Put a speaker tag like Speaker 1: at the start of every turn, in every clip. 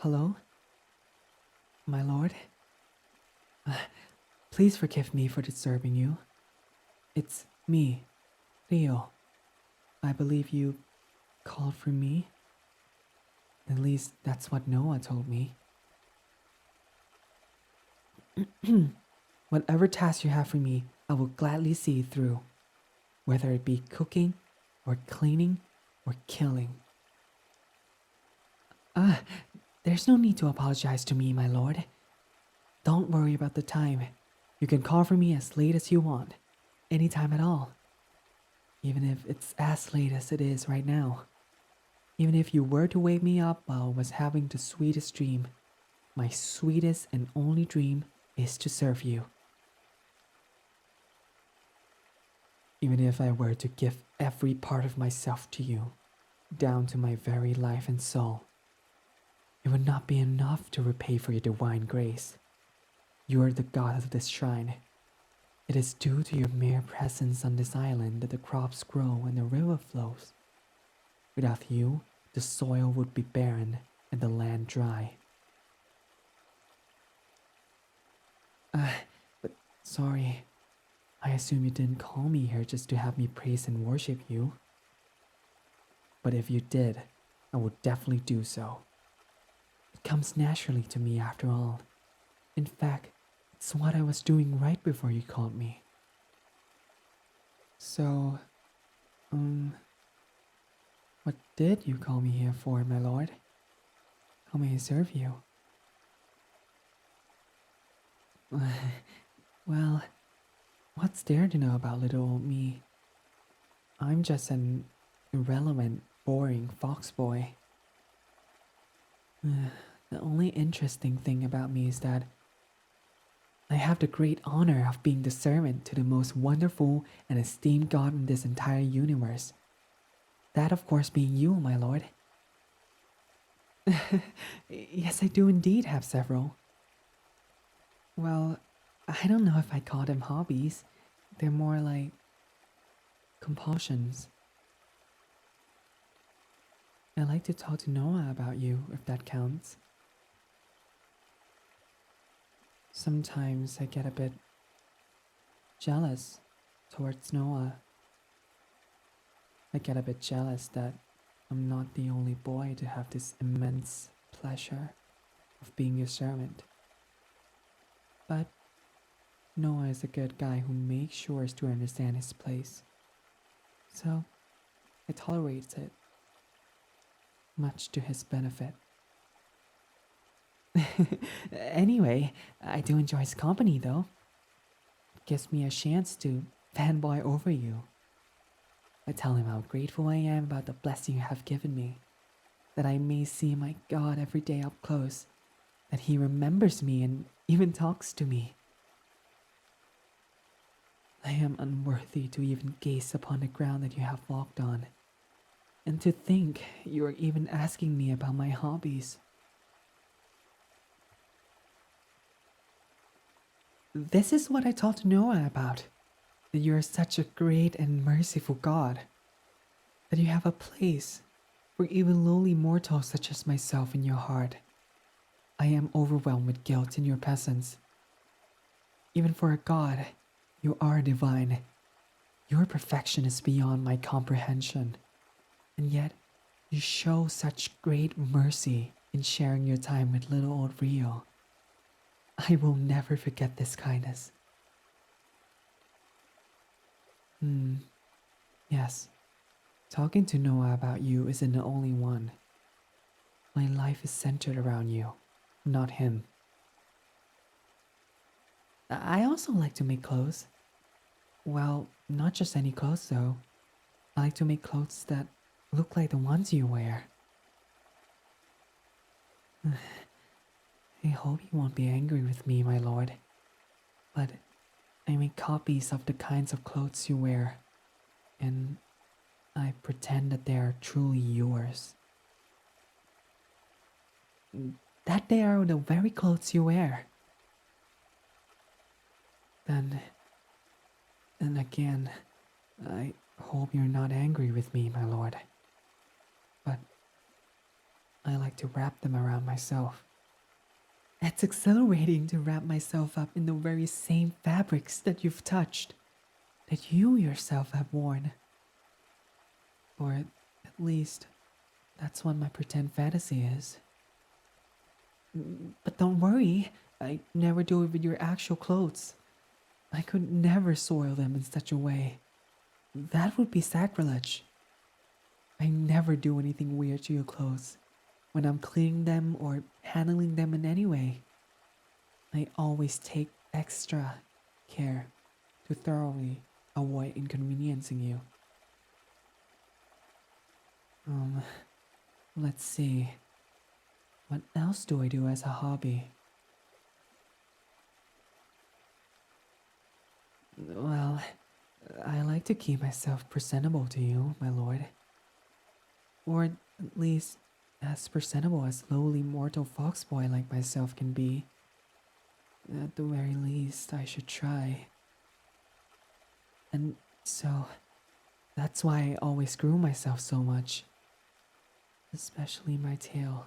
Speaker 1: Hello? My lord? Uh, Please forgive me for disturbing you. It's me, Rio. I believe you called for me. At least that's what Noah told me. Whatever task you have for me, I will gladly see it through. Whether it be cooking, or cleaning, or killing. Ah, there's no need to apologize to me, my lord. Don't worry about the time. You can call for me as late as you want. Anytime at all. Even if it's as late as it is right now. Even if you were to wake me up while I was having the sweetest dream, my sweetest and only dream is to serve you. Even if I were to give every part of myself to you, down to my very life and soul, it would not be enough to repay for your divine grace. You are the god of this shrine. It is due to your mere presence on this island that the crops grow and the river flows. Without you, the soil would be barren and the land dry. But sorry, I assume you didn't call me here just to have me praise and worship you. But if you did, I would definitely do so. It comes naturally to me after all. In fact, it's what I was doing right before you called me. So, what did you call me here for, my lord? How may I serve you? Well, what's there to know about little old me? I'm just an irrelevant, boring fox boy. The only interesting thing about me is that I have the great honor of being the servant to the most wonderful and esteemed god in this entire universe. That, of course, being you, my lord. Yes, I do indeed have several. Well, I don't know if I call them hobbies. They're more like compulsions. I like to talk to Noah about you, if that counts. Sometimes I get a bit jealous towards Noah. I get a bit jealous that I'm not the only boy to have this immense pleasure of being your servant. But Noah is a good guy who makes sure to understand his place. So I tolerate it, much to his benefit. Anyway, I do enjoy his company though. It gives me a chance to fanboy over you. I tell him how grateful I am about the blessing you have given me, that I may see my God every day up close, that he remembers me and even talks to me. I am unworthy to even gaze upon the ground that you have walked on, and to think you are even asking me about my hobbies. This is what I taught Noah about, that you are such a great and merciful God, that you have a place for even lowly mortals such as myself in your heart. I am overwhelmed with guilt in your presence. Even for a God, you are divine. Your perfection is beyond my comprehension, and yet you show such great mercy in sharing your time with little old Rio. I will never forget this kindness. Yes, talking to Noah about you isn't the only one. My life is centered around you, not him. I also like to make clothes. Well, not just any clothes though. I like to make clothes that look like the ones you wear. I hope you won't be angry with me, my lord. But I make copies of the kinds of clothes you wear, and I pretend that they are truly yours. That they are the very clothes you wear. Then again, I hope you're not angry with me, my lord. But I like to wrap them around myself. It's exhilarating to wrap myself up in the very same fabrics that you've touched, that you yourself have worn. Or at least, that's what my pretend fantasy is. But don't worry, I never do it with your actual clothes. I could never soil them in such a way. That would be sacrilege. I never do anything weird to your clothes when I'm cleaning them or handling them in any way. I always take extra care to thoroughly avoid inconveniencing you. Let's see. What else do I do as a hobby? Well, I like to keep myself presentable to you, my lord. Or at least as presentable as lowly mortal foxboy like myself can be. At the very least, I should try. And so, that's why I always groom myself so much. Especially my tail.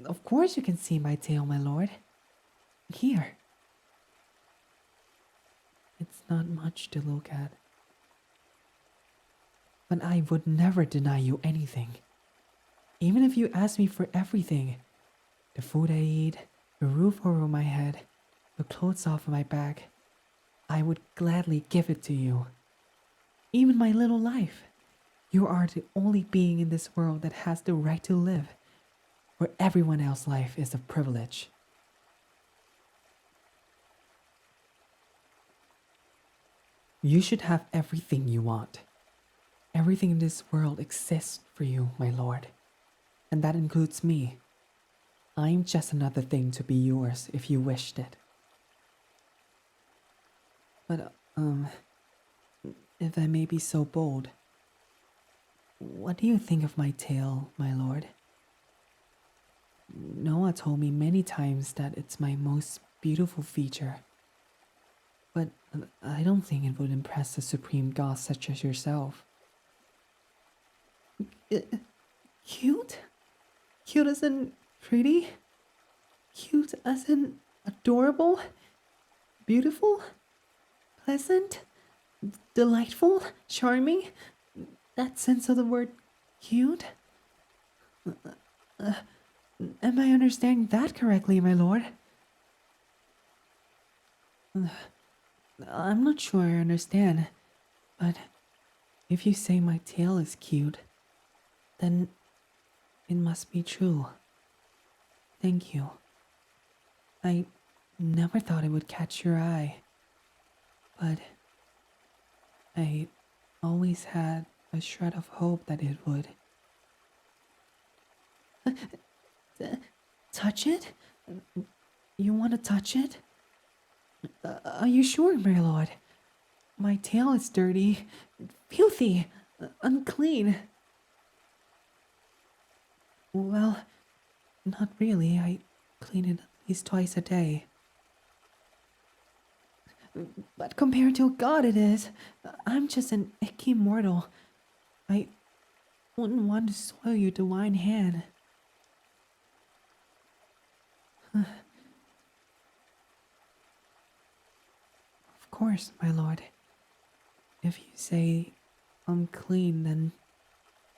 Speaker 1: Of course you can see my tail, my lord. Here. It's not much to look at. But I would never deny you anything. Even if you ask me for everything. The food I eat, the roof over my head, the clothes off my back. I would gladly give it to you. Even my little life. You are the only being in this world that has the right to live, where everyone else's life is a privilege. You should have everything you want. Everything in this world exists for you, my lord. And that includes me. I'm just another thing to be yours if you wished it. But, if I may be so bold, what do you think of my tail, my lord? Noah told me many times that it's my most beautiful feature. But I don't think it would impress a supreme god such as yourself. Cute? Cute as in pretty? Cute as in adorable? Beautiful? Pleasant? Delightful? Charming? That sense of the word cute? Am I understanding that correctly, my lord? I'm not sure I understand, but if you say my tail is cute, then it must be true. Thank you. I never thought it would catch your eye, but I always had a shred of hope that it would. Touch it? You want to touch it? Are you sure, my lord? My tail is dirty, filthy, unclean. Well, not really. I clean it at least twice a day. But compared to a god it is. I'm just an icky mortal. I wouldn't want to soil your divine hand. Of course, my lord. If you say unclean, then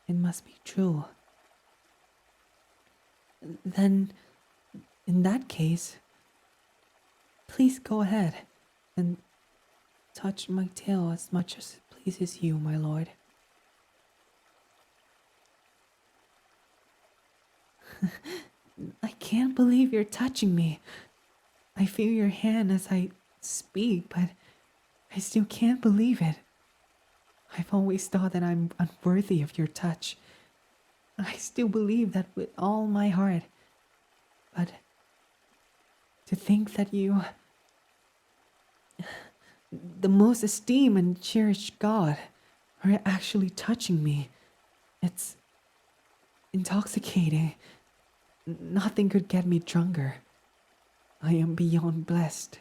Speaker 1: it must be true. Then, in that case, please go ahead and touch my tail as much as it pleases you, my lord. I can't believe you're touching me. I feel your hand as I speak, but I still can't believe it. I've always thought that I'm unworthy of your touch. I still believe that with all my heart. But to think that you, the most esteemed and cherished god, are actually touching me, it's intoxicating. Nothing could get me drunker. I am beyond blessed.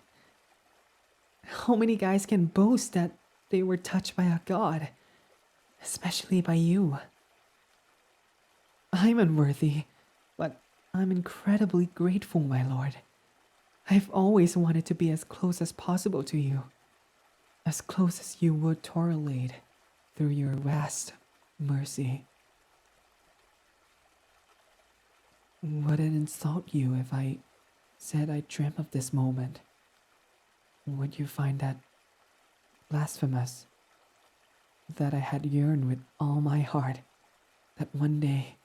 Speaker 1: How many guys can boast that they were touched by a god, especially by you? I'm unworthy, but I'm incredibly grateful, my lord. I've always wanted to be as close as possible to you, as close as you would tolerate through your vast mercy. Would it insult you if I said I dreamt of this moment? Would you find that blasphemous? That I had yearned with all my heart that one day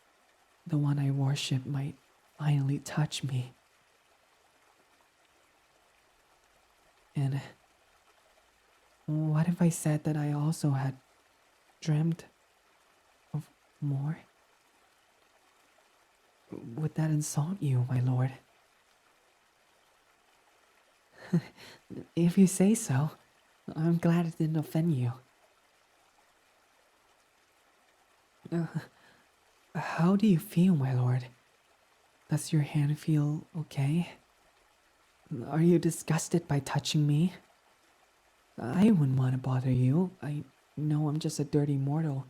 Speaker 1: the one I worship might finally touch me? And what if I said that I also had dreamt of more? Would that insult you, my lord? If you say so, I'm glad it didn't offend you. How do you feel, my lord? Does your hand feel okay? Are you disgusted by touching me? I wouldn't want to bother you. I know I'm just a dirty mortal.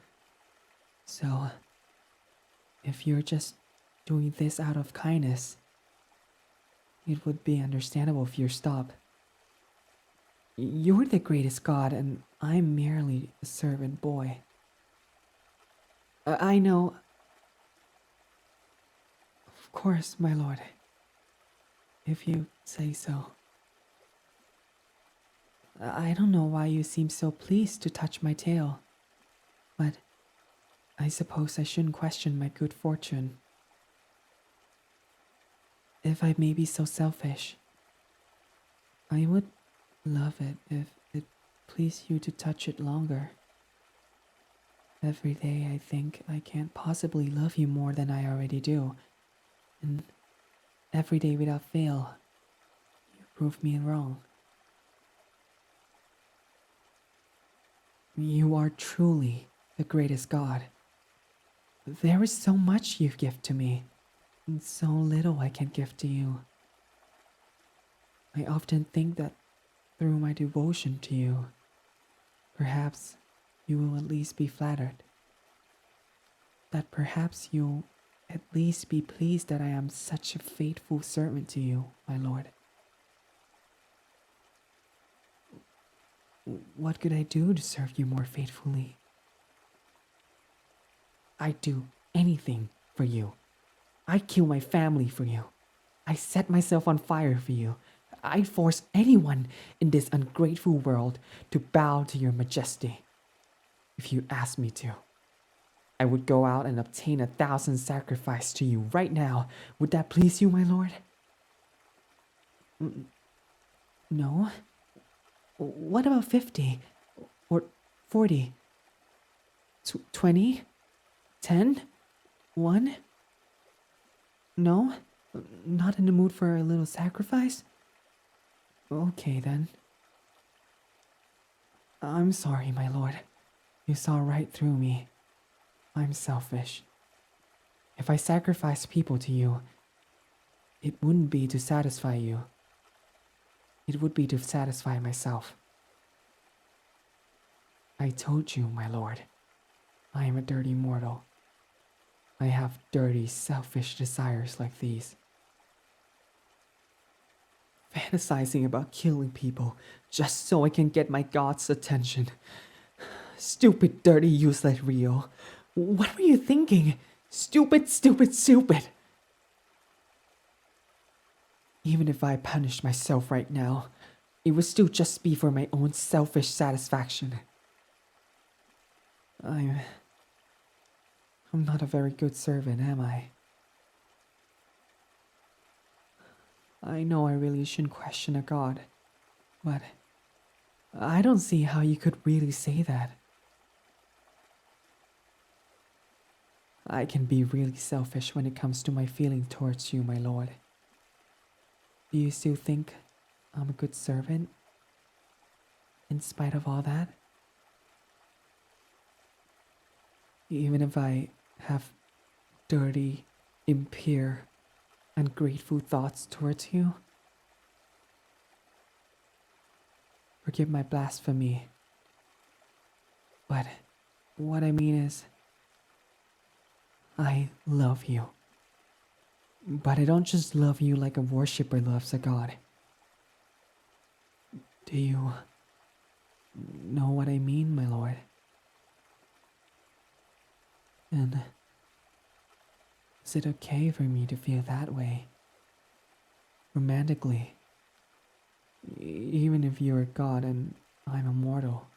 Speaker 1: So, if you're just doing this out of kindness, it would be understandable if you stop. You're the greatest god, and I'm merely a servant boy. I know. Of course, my lord. If you say so. I don't know why you seem so pleased to touch my tail, but I suppose I shouldn't question my good fortune. If I may be so selfish, I would love it if it pleased you to touch it longer. Every day I think I can't possibly love you more than I already do, and every day without fail, you prove me wrong. You are truly the greatest god. There is so much you give to me, and so little I can give to you. I often think that through my devotion to you, perhaps you will at least be flattered. That perhaps you'll at least be pleased that I am such a faithful servant to you, my lord. What could I do to serve you more faithfully? I'd do anything for you. I'd kill my family for you. I set myself on fire for you. I'd force anyone in this ungrateful world to bow to your majesty. If you asked me to, I would go out and obtain 1,000 sacrifices to you right now. Would that please you, my lord? No. What about 50? Or 40? 20? 10? 1? No? Not in the mood for a little sacrifice? Okay then. I'm sorry, my lord. You saw right through me. I'm selfish. If I sacrifice people to you, it wouldn't be to satisfy you. It would be to satisfy myself. I told you, my lord, I am a dirty mortal. I have dirty, selfish desires like these. Fantasizing about killing people just so I can get my god's attention. Stupid, dirty, useless Rio. What were you thinking? Stupid, stupid, stupid. Even if I punished myself right now, it would still just be for my own selfish satisfaction. I'm not a very good servant, am I? I know I really shouldn't question a god, but I don't see how you could really say that. I can be really selfish when it comes to my feeling towards you, my lord. Do you still think I'm a good servant? In spite of all that? Even if I have dirty, impure, ungrateful thoughts towards you? Forgive my blasphemy. But what I mean is, I love you. But I don't just love you like a worshipper loves a god. Do you know what I mean, my lord? And is it okay for me to feel that way? Romantically? Even if you're a god and I'm a mortal?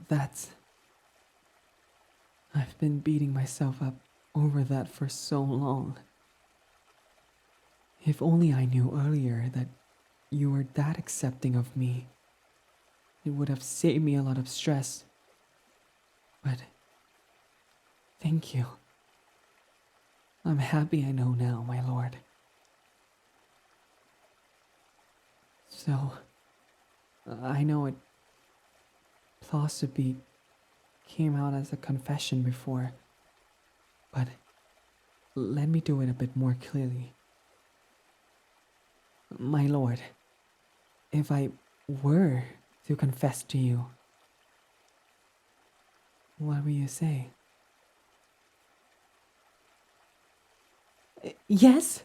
Speaker 1: That's... I've been beating myself up over that for so long. If only I knew earlier that you were that accepting of me, it would have saved me a lot of stress. But thank you. I'm happy I know now, my lord. So, I know it possibly came out as a confession before, but let me do it a bit more clearly. My lord, if I were to confess to you, what will you say? Yes?